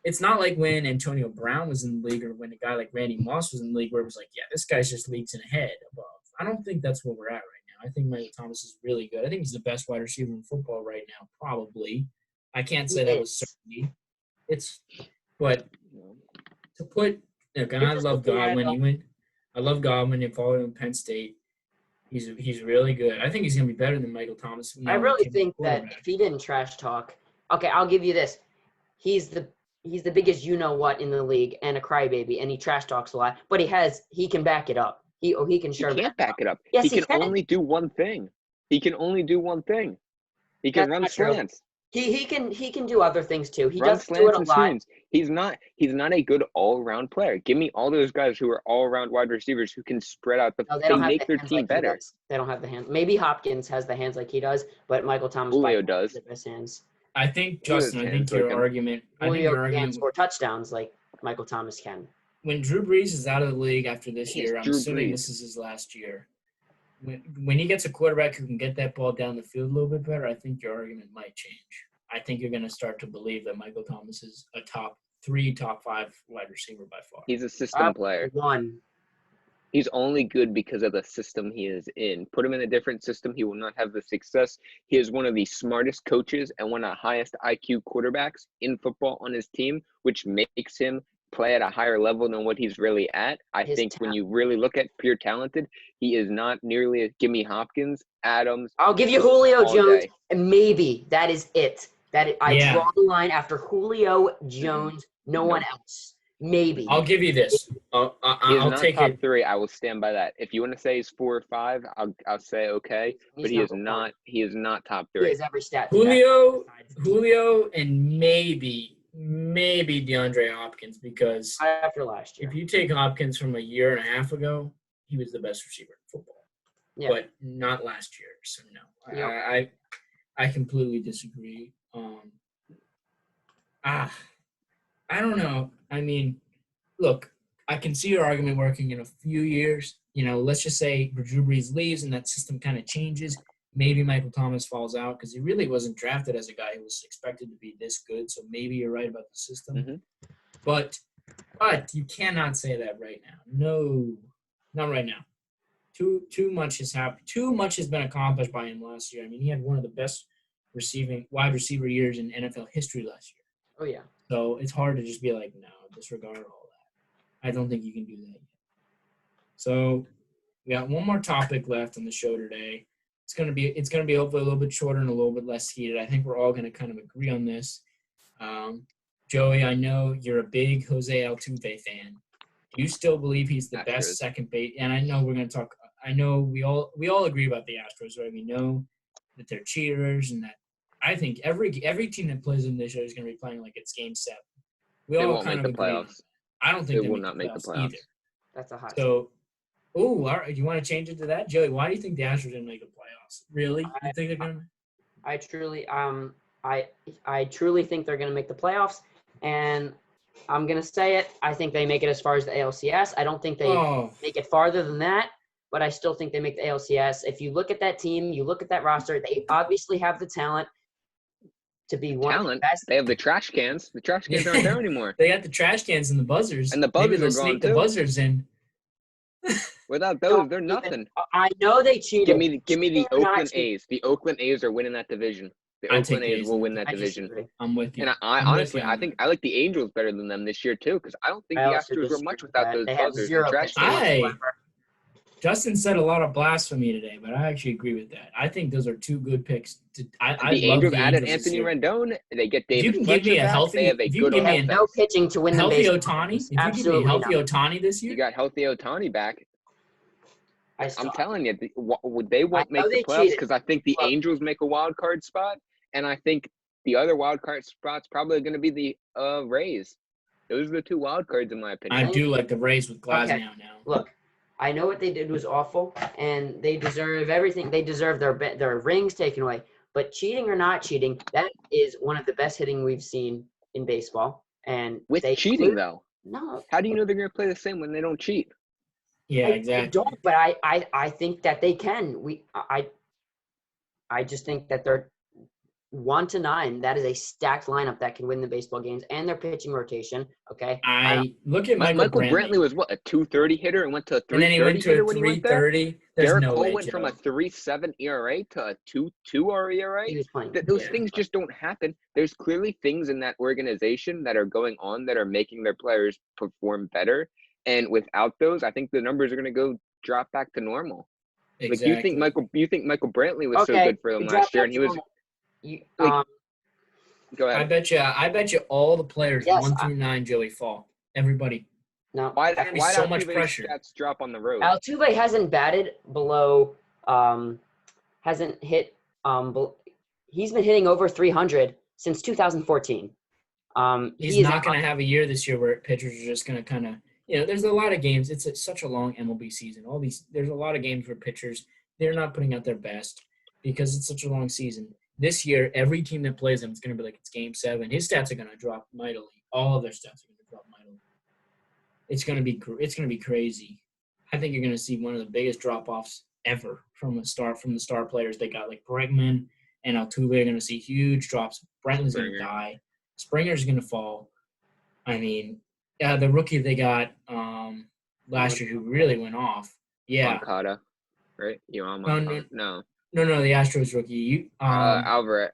It's not like when Antonio Brown was in the league or when a guy like Randy Moss was in the league where it was like, yeah, this guy's just leagues and ahead above. I don't think that's where we're at right now. I think Michael Thomas is really good. I think he's the best wide receiver in football right now, probably. I can't say that with certainty. But to put, look, and I love Godwin. I love Godwin. He followed him in Penn State. He's really good. I think he's gonna be better than Michael Thomas. I really think that if he didn't trash talk, okay, I'll give you this. He's the biggest you know what in the league and a crybaby, and he trash talks a lot, but he can back it up. He can sure He can't back it up. Yes, he can only do one thing. He can only do one thing. He can That's run not true. slants. He can do other things too. He Run does do it slants a and lot. screens. He's not a good all-around player. Give me all those guys who are all-around wide receivers who can spread out the. No, they don't have make the their hands team like he better. does. They don't have the hands. Maybe Hopkins has the hands like he does, but Michael Thomas Julio by far does. has the best hands. I think, Julio's Justin, hands like him. Julio can score touchdowns like Michael Thomas can. When Drew Brees is out of the league after this year, I'm Drew assuming Brees. this is his last year. When he gets a quarterback who can get that ball down the field a little bit better, I think your argument might change. I think you're going to start to believe that Michael Thomas is a top 3, top 5 wide receiver by far. He's a system player. One. He's only good because of the system he is in. Put him in a different system, he will not have the success. He is one of the smartest coaches and one of the highest IQ quarterbacks in football on his team, which makes him play at a higher level than what he's really at. I think when you really look at pure talented, he is not nearly as Gimme Hopkins, Adams. I'll give you Julio Jones, day. and maybe that is it. I draw the line after Julio Jones, no one else. Maybe. I'll give you this. I'll take top it. 3. I will stand by that. If you want to say he's 4 or 5, I'll say okay. He's But he is not. He is not top 3. He has every stat. Julio, and maybe DeAndre Hopkins, because after last year, if you take Hopkins from a year and a half ago, he was the best receiver in football. Yeah. But not last year. So no, yeah. I completely disagree. I don't know. I mean, look, I can see your argument working in a few years. You know, let's just say Drew Brees leaves and that system kind of changes. Maybe Michael Thomas falls out because he really wasn't drafted as a guy who was expected to be this good. So maybe you're right about the system. Mm-hmm. But you cannot say that right now. No, not right now. Too much has happened. Too much has been accomplished by him last year. I mean, he had one of the best wide receiver years in NFL history last year. Oh, yeah. So it's hard to just be like, no, disregard all that. I don't think you can do that yet. So we got one more topic left on the show today. It's gonna be hopefully a little bit shorter and a little bit less heated. I think we're all gonna kind of agree on this. Joey, I know you're a big Jose Altuve fan. Do you still believe he's the best second base? And I know we're gonna talk. I know we all agree about the Astros, right? We know that they're cheaters, and that I think every team that plays in this year is gonna be playing like it's Game 7. We they all won't kind make of the agree. playoffs. I don't think they they will not make the playoffs either. That's a hot. So, all right. You want to change it to that, Joey? Why do you think the Astros didn't make the playoffs? Really? You think they're gonna? I truly think they're gonna make the playoffs, and I'm gonna say it. I think they make it as far as the ALCS. I don't think they make it farther than that, but I still think they make the ALCS. If you look at that team, you look at that roster, they obviously have the talent to be one of the Talent. best. They have the trash cans. The trash cans aren't there anymore. They got the trash cans and the buzzers. And the Maybe buzzers they'll are gone, sneak the too. buzzers in. Without those, they're nothing. I know they cheated. Give me the Cheating or not Oakland cheating? A's. The Oakland A's are winning that division. The I'd take Oakland the A's A's will in win that that I division. disagree. I'm with you. And I I'm with honestly, you I on think that. I like the Angels better than them this year too, because I don't think I the also Astros were disagree much with without that. those They have buzzers zero and trash pitching cans. whatsoever. Justin said a lot of blasphemy today, but I actually agree with that. I think those are two good picks. I The love Angels the added Angels this Anthony year. Rendon. They get If you David can give me Fletcher a back. healthy, They have a if you good can They give me have a no pitching to win the healthy baseball Ohtani, games. if you give me a Absolutely healthy not. Ohtani this year, You got healthy Ohtani back. I'm telling you, they won't make the they playoffs cheated. because I think the Look. Angels make a wild card spot, and I think the other wild card spot's probably going to be the Rays. Those are the two wild cards in my opinion. I do like the Rays with Glasnow now. Look, I know what they did was awful, and they deserve everything. They deserve their rings taken away. But cheating or not cheating, that is one of the best hitting we've seen in baseball. And With they cheating though, no, how do you know they're going to play the same when they don't cheat? Yeah, I exactly. don't. But I think that they can. I just think that they're 1-9. That is a stacked lineup that can win the baseball games and their pitching rotation. Okay. I look at Michael Michael Brantley was what, a 230 hitter and went to a and then he 330 went to hitter a when he went there? 330. There's Derek no Cole way, went from a Joe. 3.7 ERA to a 2.2 ERA. He was playing. Those Yeah. things just don't happen. There's clearly things in that organization that are going on that are making their players perform better. And without those, I think the numbers are going to go drop back to normal. Exactly. Like you think Michael Brantley was so good for them drop last year, back and he to was. normal. You, Like, Go I ahead. bet you all the players Yes, 1 through 9, Joey, fall. Everybody. no. Why gonna be why so do much Altuve's pressure. stats drop on the road? Altuve hasn't batted below. Hasn't hit. He's been hitting over 300 since 2014. He's not going to have a year this year where pitchers are just going to kind of, there's a lot of games. It's such a long MLB season. There's a lot of games where pitchers, they're not putting out their best because it's such a long season. This year, every team that plays him is going to be like, it's game 7. His stats are going to drop mightily. All of their stats are going to drop mightily. It's going to be crazy. I think you're going to see one of the biggest drop-offs ever from the star players they got. Like Bregman and Altuve are going to see huge drops. Brantley's going to die. Springer's going to fall. I mean, the rookie they got last year who really went off. Yeah. Moncada, right? No. No, the Astros rookie. Alvarez.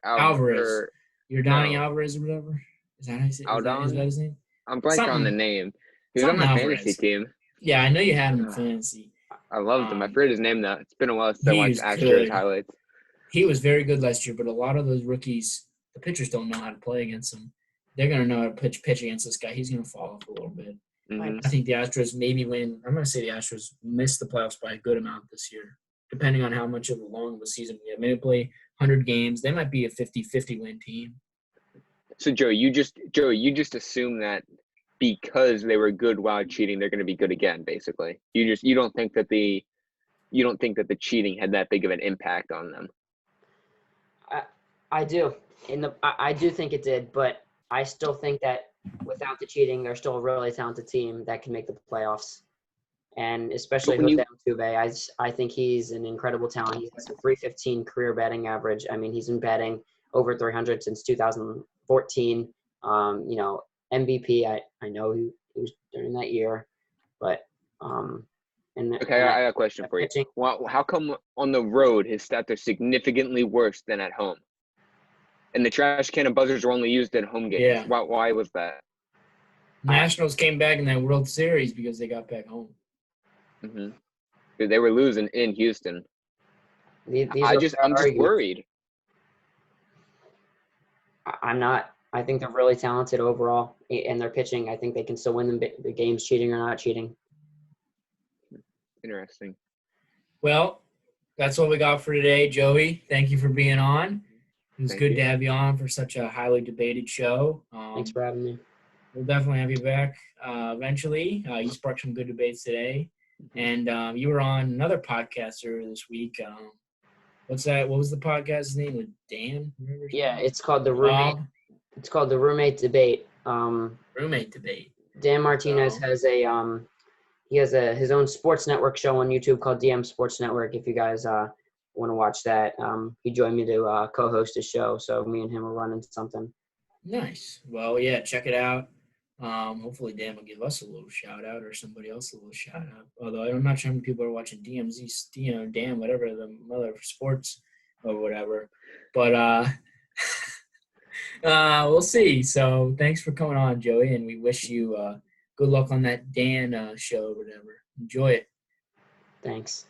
You're Donnie Alvarez or whatever. Is that his name? I'm blanking on the name. He was on my fantasy team. Yeah, I know you had him in fantasy. I loved him. I forget his name though. It's been a while since I watched Astros highlights. He was very good last year, but a lot of those rookies, the pitchers don't know how to play against him. They're going to know how to pitch against this guy. He's going to fall off a little bit. Mm-hmm. I think the Astros maybe win. I'm going to say the Astros missed the playoffs by a good amount this year, depending on how much of a long of a season we have. Maybe play 100 games. They might be a 50-50 win team. So, Joey, you just assume that because they were good while cheating, they're going to be good again, basically. You don't think that the cheating had that big of an impact on them. I do. I do think it did, but I still think that without the cheating, they're still a really talented team that can make the playoffs. And especially Jose Altuve, I think he's an incredible talent. He has a 315 career batting average. I mean, he's been batting over 300 since 2014. MVP. I know he was during that year, but okay, I have a question for you. Well, how come on the road his stats are significantly worse than at home? And the trash can and buzzers are only used at home games. Yeah. Why was that? Nationals came back in that World Series because they got back home. Mm-hmm. They were losing in Houston. I'm just worried. I'm not. I think they're really talented overall, and their pitching. I think they can still win the games, cheating or not cheating. Interesting. Well, that's what we got for today, Joey. Thank you for being on. It was good to have you on for such a highly debated show. Thanks for having me. We'll definitely have you back eventually. You sparked some good debates today. And you were on another podcast earlier this week. What's that? What was the podcast's name with Dan? Yeah, it's called The Roommate. It's called The Roommate Debate. Roommate Debate. Dan Martinez has his own sports network show on YouTube called DM Sports Network. If you guys want to watch that. He joined me to co-host a show, so me and him are running something. Nice. Well, yeah, check it out. Hopefully Dan will give us a little shout out or somebody else a little shout out. Although I'm not sure how many people are watching DMZ, Dan, whatever, the mother of sports or whatever. But we'll see. So thanks for coming on, Joey, and we wish you good luck on that Dan show or whatever. Enjoy it. Thanks.